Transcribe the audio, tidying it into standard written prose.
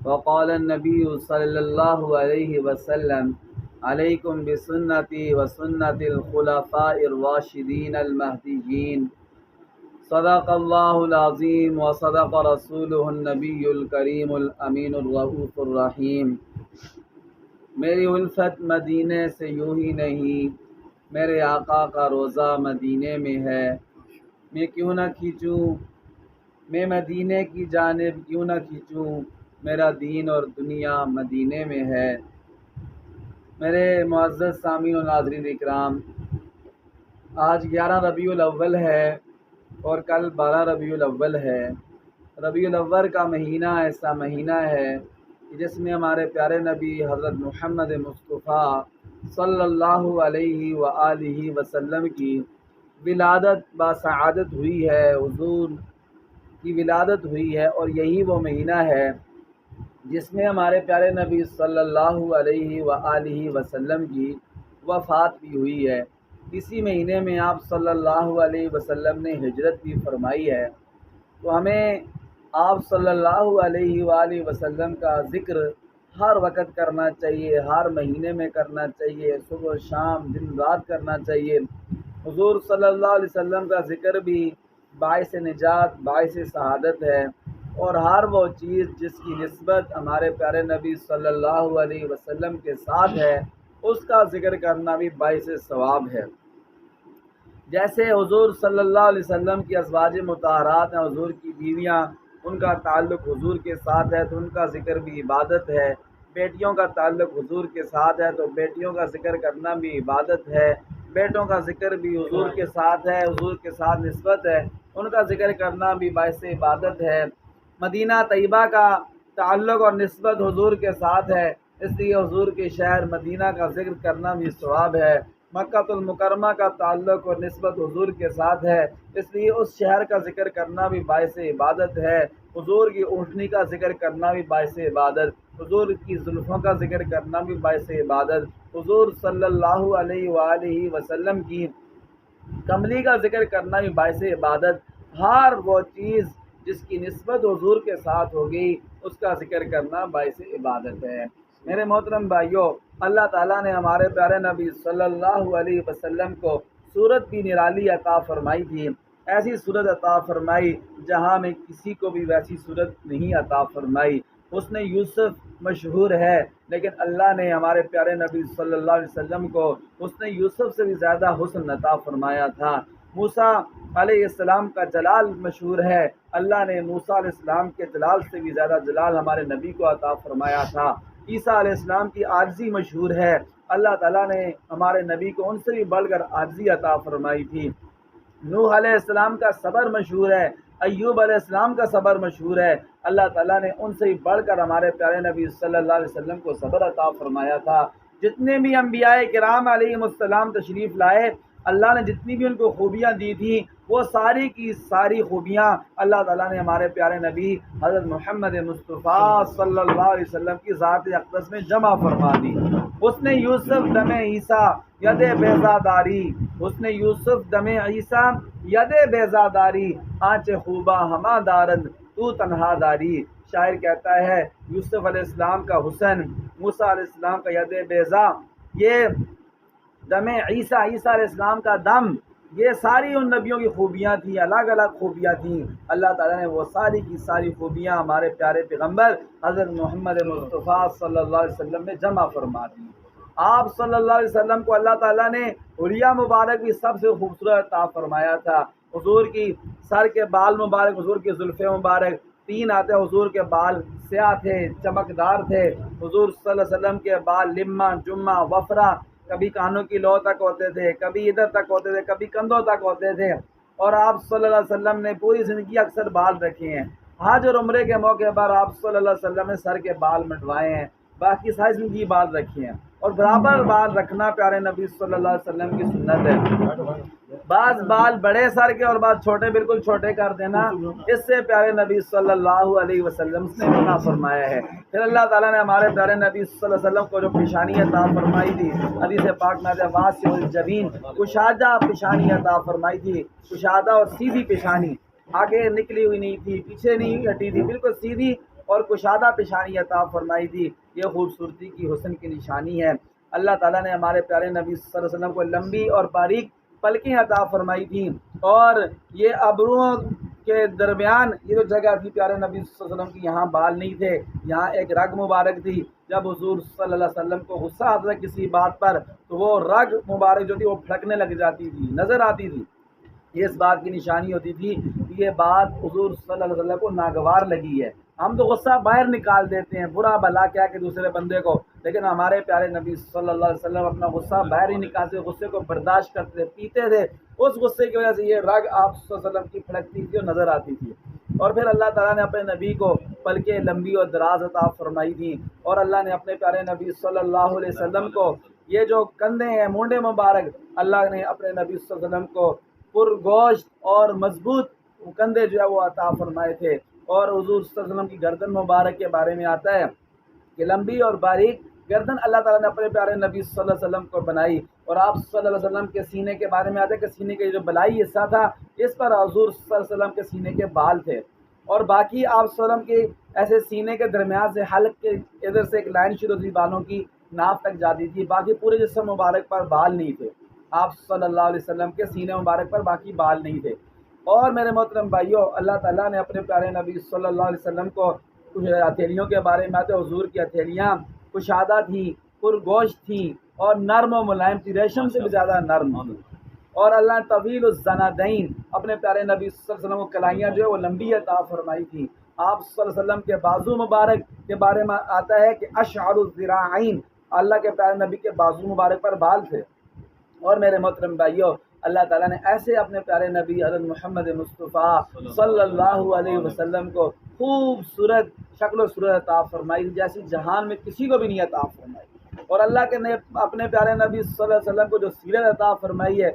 وقال النبی صلی اللہ علیہ وسلم علیکم بسنتی وسنت الخلفاء الراشدین المہدیین۔ صدق اللہ العظیم وصدق رسولہ النبی الکریم الامین الرؤوف الرحیم۔ میری الفت مدینے سے یوں ہی نہیں، میرے آقا کا روزہ مدینے میں ہے۔ میں کیوں نہ کھینچوں، میں مدینے کی جانب کیوں نہ کھینچوں، میرا دین اور دنیا مدینے میں ہے۔ میرے معزز سامعین و ناظرین اکرام، آج 11 ربیع الاول ہے اور کل 12 ربیع الاول ہے۔ ربیع الاول کا مہینہ ایسا مہینہ ہے کہ جس میں ہمارے پیارے نبی حضرت محمد مصطفیٰ صلی اللہ علیہ وآلہ وسلم کی ولادت باسعادت ہوئی ہے، حضور کی ولادت ہوئی ہے، اور یہی وہ مہینہ ہے جس میں ہمارے پیارے نبی صلی اللہ علیہ وآلہ وسلم کی وفات بھی ہوئی ہے۔ اسی مہینے میں آپ صلی اللہ علیہ وسلم نے ہجرت بھی فرمائی ہے، تو ہمیں آپ صلی اللہ علیہ وآلہ وسلم کا ذکر ہر وقت کرنا چاہیے، ہر مہینے میں کرنا چاہیے، صبح و شام دن رات کرنا چاہیے۔ حضور صلی اللہ علیہ وسلم کا ذکر بھی باعث نجات، باعث سعادت ہے، اور ہر وہ چیز جس کی نسبت ہمارے پیارے نبی صلی اللہ علیہ وسلم کے ساتھ ہے، اس کا ذکر کرنا بھی باعث ثواب ہے۔ جیسے حضور صلی اللہ علیہ وسلم کی ازواج مطہرات ہیں، حضور کی بیویاں، ان کا تعلق حضور کے ساتھ ہے تو ان کا ذکر بھی عبادت ہے۔ بیٹیوں کا تعلق حضور کے ساتھ ہے تو بیٹیوں کا ذکر کرنا بھی عبادت ہے۔ بیٹوں کا ذکر بھی حضور کے ساتھ ہے، حضور کے ساتھ نسبت ہے، ان کا ذکر کرنا بھی باعث عبادت ہے۔ مدینہ طیبہ کا تعلق اور نسبت حضور کے ساتھ ہے، اس لیے حضور کے شہر مدینہ کا ذکر کرنا بھی ثواب ہے۔ مکہ المکرمہ کا تعلق اور نسبت حضور کے ساتھ ہے، اس لیے اس شہر کا ذکر کرنا بھی باعث عبادت ہے۔ حضور کی اونٹنی کا ذکر کرنا بھی باعث عبادت، حضور کی زلفوں کا ذکر کرنا بھی باعث عبادت، حضور صلی اللہ علیہ وآلہ وسلم کی کملی کا ذکر کرنا بھی باعث عبادت۔ ہر وہ چیز جس کی نسبت حضور کے ساتھ ہوگی اس کا ذکر کرنا باعث عبادت ہے۔ میرے محترم بھائیوں، اللہ تعالیٰ نے ہمارے پیارے نبی صلی اللہ علیہ وسلم کو صورت بھی نرالی عطا فرمائی تھی، ایسی صورت عطا فرمائی جہاں میں کسی کو بھی ویسی صورت نہیں عطا فرمائی۔ حسن یوسف مشہور ہے، لیکن اللہ نے ہمارے پیارے نبی صلی اللہ علیہ وسلم کو حسن یوسف سے بھی زیادہ حسن عطا فرمایا تھا۔ موسیٰ علیہ السلام کا جلال مشہور ہے، اللہ نے موسیٰ علیہ السلام کے جلال سے بھی زیادہ جلال ہمارے نبی کو عطا فرمایا تھا۔ عیسیٰ علیہ السلام کی عاجزی مشہور ہے، اللہ تعالیٰ نے ہمارے نبی کو ان سے بھی بڑھ کر عاجزی عطا فرمائی تھی۔ نوح علیہ السلام کا صبر مشہور ہے، ایوب علیہ السلام کا صبر مشہور ہے، اللہ تعالیٰ نے ان سے بھی بڑھ کر ہمارے پیارے نبی صلی اللہ علیہ وسلم کو صبر عطا فرمایا تھا۔ جتنے بھی انبیاء کرام علیہم السلام تشریف لائے، اللہ نے جتنی بھی ان کو خوبیاں دی تھیں، وہ ساری کی ساری خوبیاں اللہ تعالیٰ نے ہمارے پیارے نبی حضرت محمد مصطفیٰ صلی اللہ علیہ وسلم کی ذات اقدس میں جمع فرما دی۔ حسن یوسف دم عیسیٰ ید بیضاداری، حسن یوسف دم عیسیٰ ید بیضاداری، آنچ خوبا ہما دارند تو تنہا داری۔ شاعر کہتا ہے یوسف علیہ السلام کا حسن، موسیٰ علیہ السلام کا ید بیضا، یہ دم عیسیٰ، عیسیٰ علیہ السلام کا دم، یہ ساری ان نبیوں کی خوبیاں تھیں، الگ الگ خوبیاں تھیں۔ اللہ تعالیٰ نے وہ ساری کی ساری خوبیاں ہمارے پیارے پیغمبر حضرت محمد مصطفیٰ صلی اللہ علیہ وسلم میں جمع فرما دی۔ آپ صلی اللہ علیہ وسلم کو اللہ تعالیٰ نے حلیہ مبارک بھی سب سے خوبصورت عطا فرمایا تھا۔ حضور کی سر کے بال مبارک، حضور کی زلفیں مبارک، تین آتے حضور کے بال سیاہ تھے، چمکدار تھے۔ حضور صلی اللہ علیہ وسلم کے بال لمہ جمہ وفرا، کبھی کانوں کی لو تک ہوتے تھے، کبھی ادھر تک ہوتے تھے، کبھی کندھوں تک ہوتے تھے، اور آپ صلی اللہ علیہ وسلم نے پوری زندگی اکثر بال رکھے ہیں۔ حج اور عمرے کے موقع پر آپ صلی اللہ علیہ وسلم نے سر کے بال منڈوائے ہیں، باقی ساری زندگی بال رکھے ہیں، اور برابر بال رکھنا پیارے نبی صلی اللہ علیہ وسلم کی سنت ہے۔ بعض بال بڑے سر کے اور بعض چھوٹے، بالکل چھوٹے کر دینا، اس سے پیارے نبی صلی اللہ علیہ وسلم نے منع فرمایا ہے۔ پھر اللہ تعالیٰ نے ہمارے پیارے نبی صلی اللہ علیہ وسلم کو جو پیشانی عطا فرمائی تھی، حدیث پاک میں ہے واسع الجبین، کشادہ پیشانی عطا فرمائی تھی، کشادہ اور سیدھی پیشانی، آگے نکلی ہوئی نہیں تھی، پیچھے نہیں ہٹی تھی، بالکل سیدھی اور کشادہ پیشانی عطا فرمائی تھی۔ یہ خوبصورتی کی حسن کی نشانی ہے۔ اللہ تعالیٰ نے ہمارے پیارے نبی صلی اللہ علیہ وسلم کو لمبی اور باریک پلکیں عطا فرمائی تھیں، اور یہ ابروؤں کے درمیان یہ جو جگہ تھی پیارے نبی صلی اللہ علیہ وسلم کی، یہاں بال نہیں تھے، یہاں ایک رگ مبارک تھی۔ جب حضور صلی اللہ علیہ وسلم کو غصہ آتا تھا کسی بات پر تو وہ رگ مبارک جو تھی وہ پھڑکنے لگ جاتی تھی، نظر آتی تھی۔ یہ اس بات کی نشانی ہوتی تھی کہ یہ بات حضور صلی اللہ علیہ وسلم کو ناگوار لگی ہے۔ ہم تو غصہ باہر نکال دیتے ہیں، برا بھلا کیا کہ دوسرے بندے کو، لیکن ہمارے پیارے نبی صلی اللہ علیہ وسلم اپنا غصہ باہر ہی نکالتے، غصے کو برداشت کرتے تھے، پیتے تھے۔ اس غصے کی وجہ سے یہ رگ آپ صلی اللہ علیہ وسلم کی پھڑکتی تھی اور نظر آتی تھی۔ اور پھر اللہ تعالیٰ نے اپنے نبی کو پلکیں لمبی اور دراز عطا فرمائی تھیں، اور اللہ نے اپنے پیارے نبی صلی اللہ علیہ وسلم کو یہ جو کندھے ہیں، مونڈے مبارک، اللہ نے اپنے نبی صلی اللہ علیہ وسلم کو پرگوشت اور مضبوط کندھے جو ہے وہ عطا فرمائے تھے۔ اور حضور صلی اللہ علیہ وسلم کی گردن مبارک کے بارے میں آتا ہے کہ لمبی اور باریک گردن اللہ تعالیٰ نے اپنے پیارے نبی صلی اللہ علیہ وسلم کو بنائی، اور آپ صلی اللہ علیہ وسلم کے سینے کے بارے میں آتا ہے کہ سینے کے جو بلائی حصہ تھا اس پر حضور صلی اللہ علیہ وسلم کے سینے کے بال تھے، اور باقی آپ صلی اللہ علیہ وسلم کے ایسے سینے کے درمیان سے حلق کے ادھر سے ایک لائن شروع تھی بالوں کی، ناف تک جاتی تھی، باقی پورے جسم مبارک پر بال نہیں تھے۔ آپ صلی اللہ علیہ وسلم کے سینے مبارک پر باقی بال نہیں تھے۔ اور میرے محترم بھائیوں، اللہ تعالیٰ نے اپنے پیارے نبی صلی اللہ علیہ وسلم کو کچھ ہتھیلیوں کے بارے میں آتے، حضور کی ہتھیلیاں کشادہ تھیں، پرگوشت تھیں اور نرم و ملائم تھی، ریشم سے بھی زیادہ نرم تھی۔ اور اللہ نے طویل الزنادین اپنے پیارے نبی صلی اللہ علیہ وسلم کو کلائیاں جو ہے وہ لمبی عطا فرمائی تھی۔ آپ صلی اللہ علیہ وسلم کے بازو مبارک کے بارے میں آتا ہے کہ اشعر الذراعین، اللہ کے پیارے نبی کے بازو مبارک پر بال تھے۔ اور میرے محترم بھائیوں، اللہ تعالیٰ نے ایسے اپنے پیارے نبی حضرت محمد مصطفیٰ صلی اللہ علیہ وسلم کو خوبصورت شکل و صورت عطا فرمائی جیسی جہان میں کسی کو بھی نہیں عطا فرمائی۔ اور اللہ کے نے اپنے پیارے نبی صلی اللہ علیہ وسلم کو جو سیرت عطا فرمائی ہے